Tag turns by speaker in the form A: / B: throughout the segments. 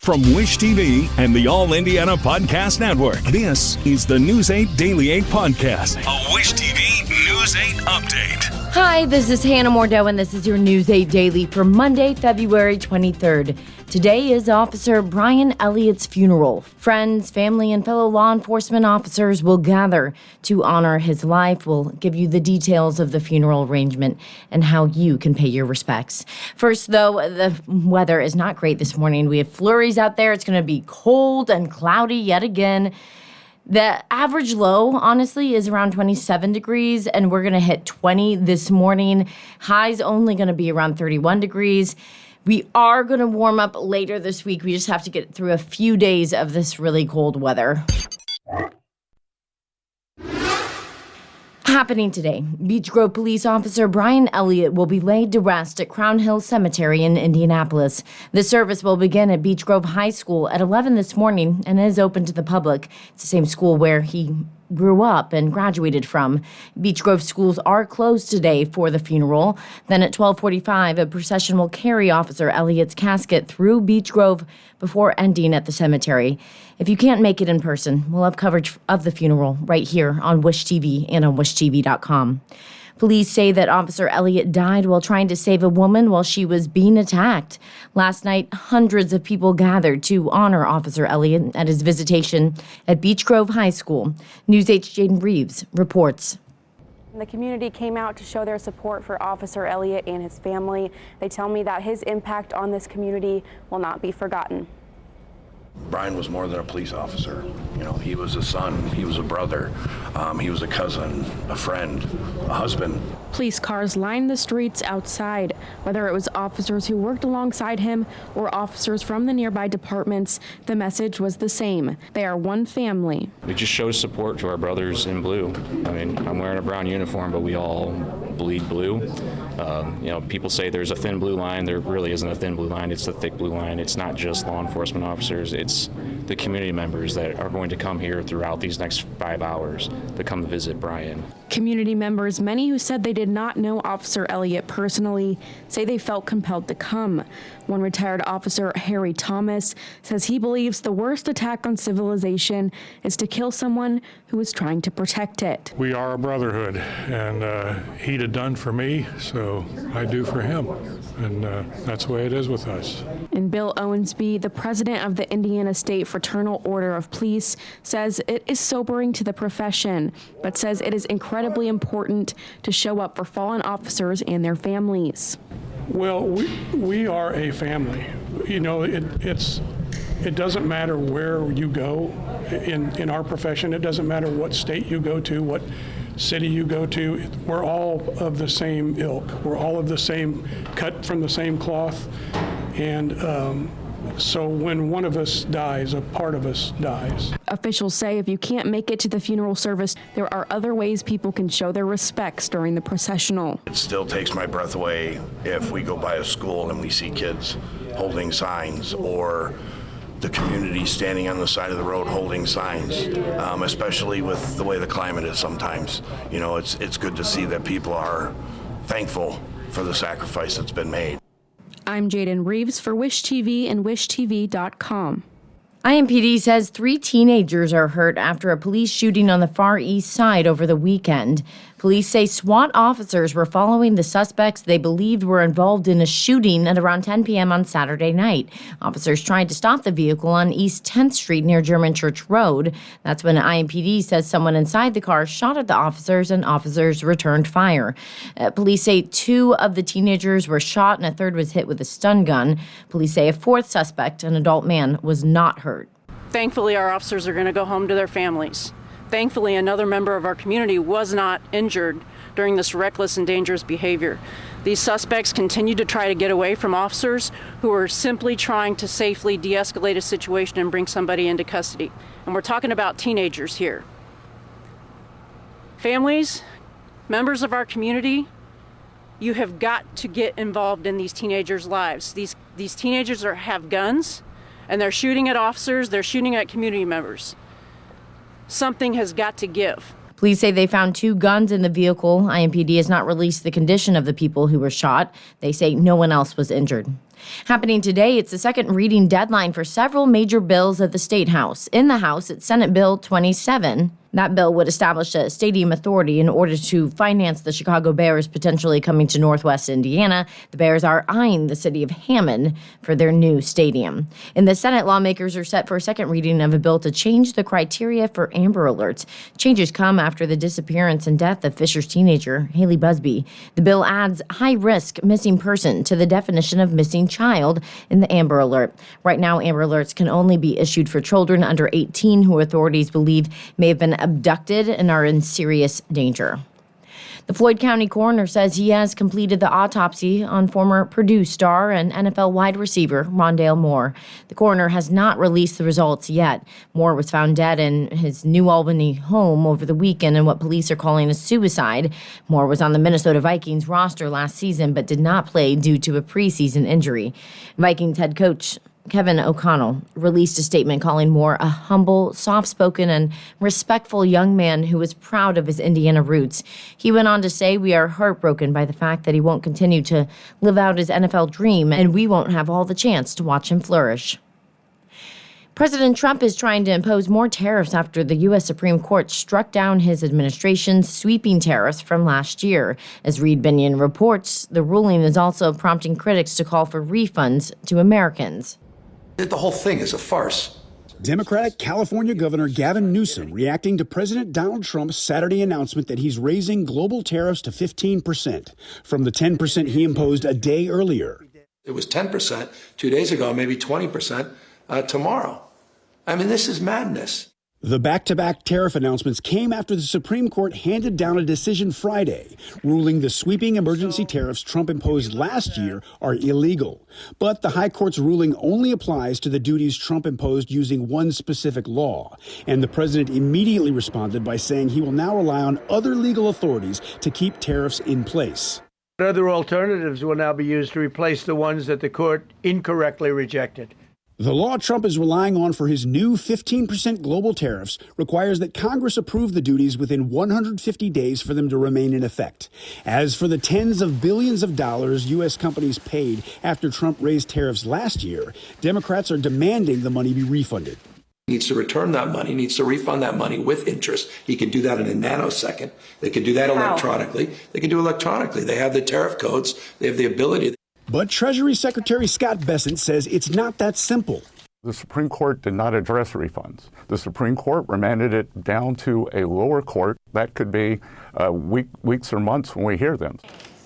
A: From Wish TV and the All Indiana Podcast Network, this is the News 8 Daily 8 Podcast, a Wish TV News 8 update.
B: Hi, this is Hannah Mordeau, and this is your News 8 Daily for Monday, February 23rd. Today is Officer Brian Elliott's funeral. Friends, family, and fellow law enforcement officers will gather to honor his life. We'll give you the details of the funeral arrangement and how you can pay your respects. First, though, the weather is not great this morning. We have flurries out there. It's going to be cold and cloudy yet again. The average low, honestly, is around 27 degrees, and we're going to hit 20 this morning. Highs only going to be around 31 degrees. We are going to warm up later this week. We just have to get through a few days of this really cold weather. Happening today, Beech Grove police officer Brian Elliott will be laid to rest at Crown Hill Cemetery in Indianapolis. The service will begin at Beech Grove High School at 11 this morning and is open to the public. It's the same school where he grew up and graduated from. Beech Grove schools are closed today for the funeral. Then at 12:45, a procession will carry Officer Elliott's casket through Beech Grove before ending at the cemetery. If you can't make it in person, we'll have coverage of the funeral right here on Wish TV and on wishtv.com. Police say that Officer Elliott died while trying to save a woman while she was being attacked. Last night, hundreds of people gathered to honor Officer Elliott at his visitation at Beech Grove High School. News 8's Jaden Reeves reports.
C: The community came out to show their support for Officer Elliott and his family. They tell me that his impact on this community will not be forgotten.
D: Brian was more than a police officer. You know, he was a son, he was a brother, he was a cousin, a friend, a husband.
C: Police cars lined the streets outside. Whether it was officers who worked alongside him or officers from the nearby departments, the message was the same. They are one family.
E: It just shows support to our brothers in blue. I mean, I'm wearing a brown uniform, but we all bleed blue. People say there's a thin blue line. There really isn't a thin blue line. It's a thick blue line. It's not just law enforcement officers. It's the community members that are going to come here throughout these next 5 hours to come visit Brian.
C: Community members, many who said they did not know Officer Elliott personally, say they felt compelled to come. One retired officer, Harry Thomas, says he believes the worst attack on civilization is to kill someone who is trying to protect it.
F: We are a brotherhood, and he'd have done for me, so I do for him. And that's the way it is with us.
C: And Bill Owensby, the president of the Indiana State Fraternal Order of Police, says it is sobering to the profession, but says it is incredibly important to show up for fallen officers and their families.
F: Well, we are a family. You know, it doesn't matter where you go in our profession. It doesn't matter what state you go to, what city you go to. We're all of the same ilk. We're all of the same, cut from the same cloth. And so when one of us dies, a part of us dies.
C: Officials say if you can't make it to the funeral service, there are other ways people can show their respects during the processional.
D: It still takes my breath away if we go by a school and we see kids holding signs, or the community standing on the side of the road holding signs, especially with the way the climate is sometimes. You know, it's good to see that people are thankful for the sacrifice that's been made.
C: I'm Jaden Reeves for Wish TV and wishtv.com.
B: IMPD says 3 teenagers are hurt after a police shooting on the Far East Side over the weekend. Police say SWAT officers were following the suspects they believed were involved in a shooting at around 10 p.m. on Saturday night. Officers tried to stop the vehicle on East 10th Street near German Church Road. That's when IMPD says someone inside the car shot at the officers and officers returned fire. Police say 2 of the teenagers were shot and a third was hit with a stun gun. Police say a 4th suspect, an adult man, was not hurt.
G: Thankfully, our officers are going to go home to their families. Thankfully, another member of our community was not injured during this reckless and dangerous behavior. These suspects continue to try to get away from officers who are simply trying to safely de-escalate a situation and bring somebody into custody. And we're talking about teenagers here. Families, members of our community, you have got to get involved in these teenagers' lives. These teenagers have guns, and they're shooting at officers, they're shooting at community members. Something has got to give.
B: Police say they found 2 guns in the vehicle. IMPD has not released the condition of the people who were shot. They say no one else was injured. Happening today, it's the second reading deadline for several major bills at the State House. In the House, it's Senate Bill 27. That bill would establish a stadium authority in order to finance the Chicago Bears potentially coming to Northwest Indiana. The Bears are eyeing the city of Hammond for their new stadium. In the Senate, lawmakers are set for a second reading of a bill to change the criteria for Amber Alerts. Changes come after the disappearance and death of Fisher's teenager, Haley Busby. The bill adds high-risk missing person to the definition of missing child in the Amber Alert. Right now, Amber Alerts can only be issued for children under 18 who authorities believe may have been abducted and are in serious danger. The Floyd County coroner says he has completed the autopsy on former Purdue star and NFL wide receiver Rondale Moore. The coroner has not released the results yet. Moore was found dead in his New Albany home over the weekend in what police are calling a suicide. Moore was on the Minnesota Vikings roster last season but did not play due to a preseason injury. Vikings head coach Kevin O'Connell released a statement calling Moore a humble, soft-spoken, and respectful young man who was proud of his Indiana roots. He went on to say, "We are heartbroken by the fact that he won't continue to live out his NFL dream, and we won't have all the chance to watch him flourish." President Trump is trying to impose more tariffs after the U.S. Supreme Court struck down his administration's sweeping tariffs from last year. As Reed Binion reports, the ruling is also prompting critics to call for refunds to Americans.
H: The whole thing is a farce.
I: Democratic California Governor Gavin Newsom reacting to President Donald Trump's Saturday announcement that he's raising global tariffs to 15% from the 10% he imposed a day earlier.
H: It was 10% 2 days ago, maybe 20% tomorrow. I mean, this is madness.
I: The back-to-back tariff announcements came after the Supreme Court handed down a decision Friday, ruling the sweeping emergency tariffs Trump imposed last year are illegal. But the High Court's ruling only applies to the duties Trump imposed using one specific law. And the president immediately responded by saying he will now rely on other legal authorities to keep tariffs in place.
J: Other alternatives will now be used to replace the ones that the court incorrectly rejected.
I: The law Trump is relying on for his new 15% global tariffs requires that Congress approve the duties within 150 days for them to remain in effect. As for the tens of billions of dollars U.S. companies paid after Trump raised tariffs last year, Democrats are demanding the money be refunded.
H: He needs to return that money, needs to refund that money with interest. He can do that in a nanosecond. They can do that electronically. They can do electronically. They have the tariff codes. They have the ability.
I: But Treasury Secretary Scott Bessent says it's not that simple.
K: The Supreme Court did not address refunds. The Supreme Court remanded it down to a lower court. That could be weeks or months when we hear them.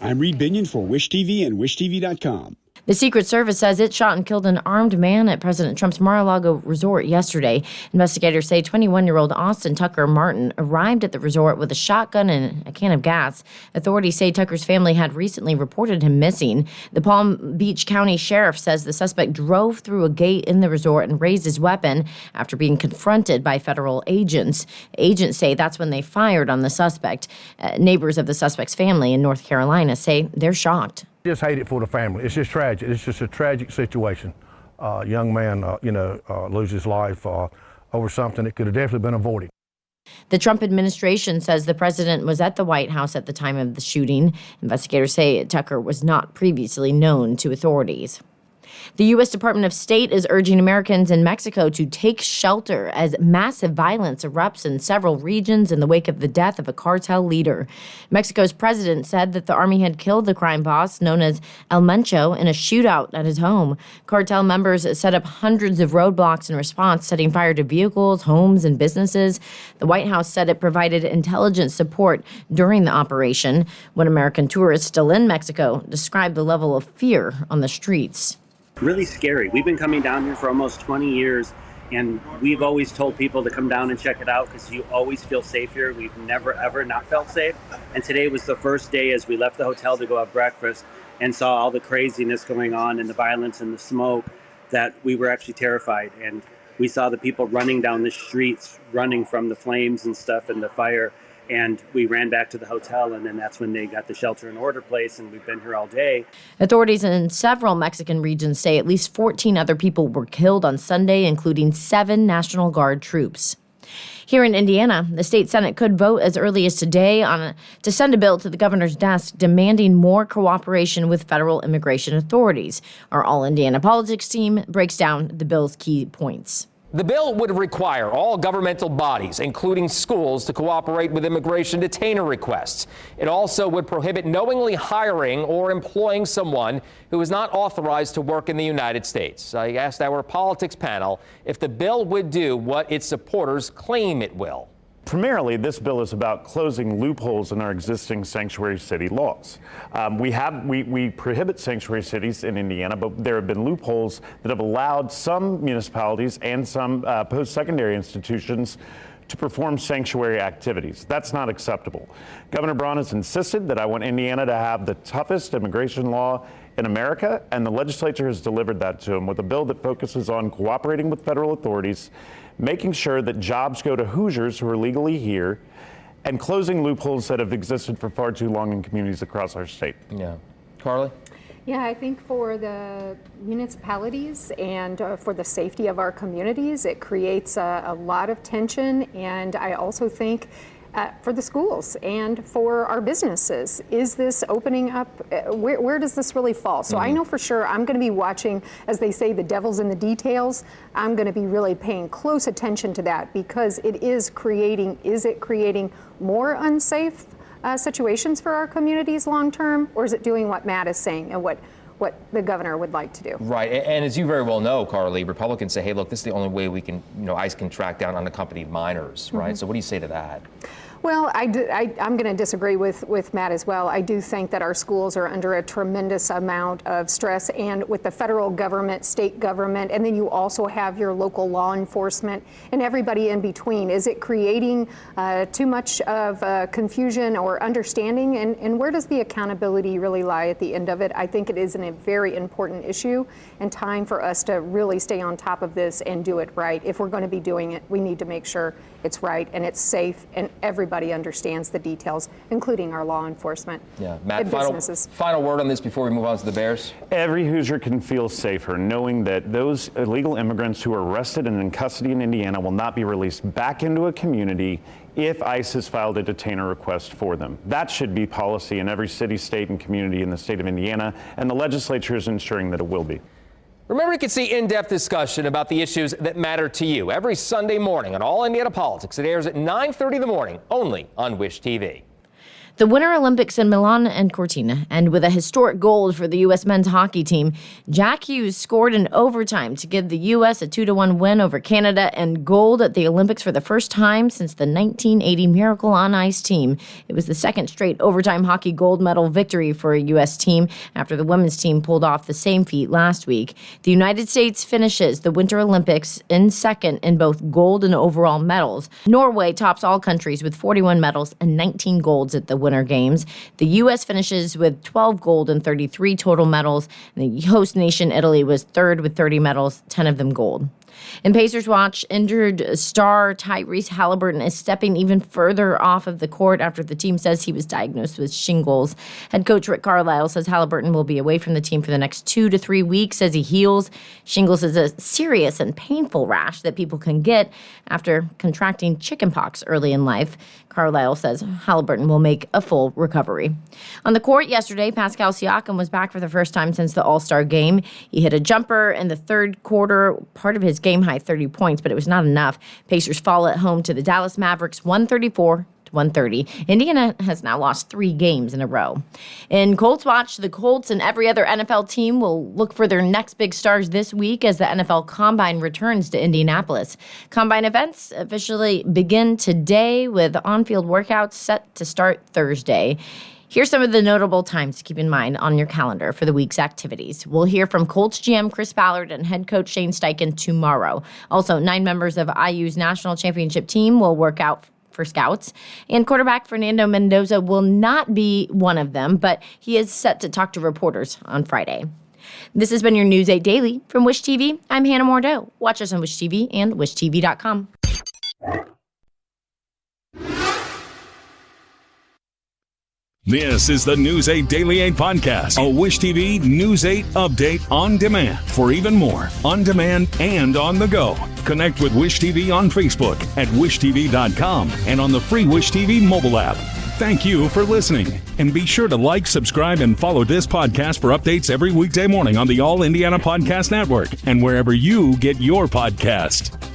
I: I'm Reed Binion for Wish TV and WishTV.com.
B: The Secret Service says it shot and killed an armed man at President Trump's Mar-a-Lago resort yesterday. Investigators say 21-year-old Austin Tucker Martin arrived at the resort with a shotgun and a can of gas. Authorities say Tucker's family had recently reported him missing. The Palm Beach County Sheriff says the suspect drove through a gate in the resort and raised his weapon after being confronted by federal agents. Agents say that's when they fired on the suspect. Neighbors of the suspect's family in North Carolina say they're shocked.
L: Just hate it for the family. It's just tragic. It's just a tragic situation. Young man, lose his life over something that could have definitely been avoided.
B: The Trump administration says the president was at the White House at the time of the shooting. Investigators say Tucker was not previously known to authorities. The U.S. Department of State is urging Americans in Mexico to take shelter as massive violence erupts in several regions in the wake of the death of a cartel leader. Mexico's president said that the army had killed the crime boss, known as El Mencho, in a shootout at his home. Cartel members set up hundreds of roadblocks in response, setting fire to vehicles, homes, and businesses. The White House said it provided intelligence support during the operation. One American tourist still in Mexico described the level of fear on the streets.
M: Really scary. We've been coming down here for almost 20 years, and we've always told people to come down and check it out because you always feel safe here. We've never, ever not felt safe. And today was the first day as we left the hotel to go have breakfast and saw all the craziness going on and the violence and the smoke that we were actually terrified. And we saw the people running down the streets, running from the flames and stuff and the fire. And we ran back to the hotel, and then that's when they got the shelter-in-order place, and we've been here all day.
B: Authorities in several Mexican regions say at least 14 other people were killed on Sunday, including 7 National Guard troops. Here in Indiana, the state Senate could vote as early as today to send a bill to the governor's desk demanding more cooperation with federal immigration authorities. Our All Indiana Politics team breaks down the bill's key points.
N: The bill would require all governmental bodies, including schools, to cooperate with immigration detainer requests. It also would prohibit knowingly hiring or employing someone who is not authorized to work in the United States. I asked our politics panel if the bill would do what its supporters claim it will.
O: Primarily, this bill is about closing loopholes in our existing sanctuary city laws. We prohibit sanctuary cities in Indiana, but there have been loopholes that have allowed some municipalities and some post-secondary institutions to perform sanctuary activities. That's not acceptable. Governor Braun has insisted that I want Indiana to have the toughest immigration law in America, and the legislature has delivered that to him with a bill that focuses on cooperating with federal authorities, making sure that jobs go to Hoosiers who are legally here, and closing loopholes that have existed for far too long in communities across our state.
N: Yeah. Carly?
P: Yeah, I think for the municipalities and for the safety of our communities, it creates a lot of tension. And I also think for the schools and for our businesses, is this opening up? Where does this really fall? So I know for sure I'm going to be watching, as they say, the devil's in the details. I'm going to be really paying close attention to that, because is it creating more unsafe situations for our communities long term, or is it doing what Matt is saying and what the governor would like to do?
N: Right, and as you very well know, Carly, Republicans say, hey, look, this is the only way we can, ICE can track down unaccompanied minors, right? So what do you say to that?
P: Well, I'm going to disagree with Matt as well. I do think that our schools are under a tremendous amount of stress, and with the federal government, state government, and then you also have your local law enforcement and everybody in between. Is it creating too much of confusion or understanding? And where does the accountability really lie at the end of it? I think it is a very important issue and time for us to really stay on top of this and do it right. If we're going to be doing it, we need to make sure it's right and it's safe and everybody understands the details, including our law enforcement.
N: Yeah, Matt, final word on this before we move on to the Bears.
O: Every Hoosier can feel safer knowing that those illegal immigrants who are arrested and in custody in Indiana will not be released back into a community if ICE has filed a detainer request for them. That should be policy in every city, state, and community in the state of Indiana, and the legislature is ensuring that it will be.
N: Remember, you can see in-depth discussion about the issues that matter to you every Sunday morning on All Indiana Politics. It airs at 9:30 in the morning, only on Wish TV.
B: The Winter Olympics in Milan and Cortina end with a historic gold for the U.S. men's hockey team. Jack Hughes scored in overtime to give the U.S. a 2-1 win over Canada and gold at the Olympics for the first time since the 1980 Miracle on Ice team. It was the second straight overtime hockey gold medal victory for a U.S. team after the women's team pulled off the same feat last week. The United States finishes the Winter Olympics in second in both gold and overall medals. Norway tops all countries with 41 medals and 19 golds at the Winter Games. The U.S. finishes with 12 gold and 33 total medals. And the host nation, Italy, was third with 30 medals, 10 of them gold. In Pacers watch, injured star Tyrese Halliburton is stepping even further off of the court after the team says he was diagnosed with shingles. Head coach Rick Carlisle says Halliburton will be away from the team for the next 2 to 3 weeks as he heals. Shingles is a serious and painful rash that people can get after contracting chickenpox early in life. Carlisle says Halliburton will make a full recovery. On the court yesterday, Pascal Siakam was back for the first time since the All-Star game. He hit a jumper in the third quarter, part of his game-high 30 points, but it was not enough. Pacers fall at home to the Dallas Mavericks 134-130. Indiana has now lost 3 games in a row. In Colts watch, the Colts and every other NFL team will look for their next big stars this week as the NFL Combine returns to Indianapolis. Combine events officially begin today with on-field workouts set to start Thursday. Here's some of the notable times to keep in mind on your calendar for the week's activities. We'll hear from Colts GM Chris Ballard and head coach Shane Steichen tomorrow. Also, 9 members of IU's national championship team will work out for scouts. And quarterback Fernando Mendoza will not be one of them, but he is set to talk to reporters on Friday. This has been your News 8 Daily from Wish TV. I'm Hannah Mordeau. Watch us on Wish TV and wishtv.com.
A: This is the News 8 Daily 8 podcast, a Wish TV News 8 update on demand. For even more, on demand and on the go, Connect with Wish TV on Facebook at wishtv.com and on the free Wish TV mobile app. Thank you for listening, and be sure to like, subscribe, and follow this podcast for updates every weekday morning on the All Indiana Podcast Network and wherever you get your podcast.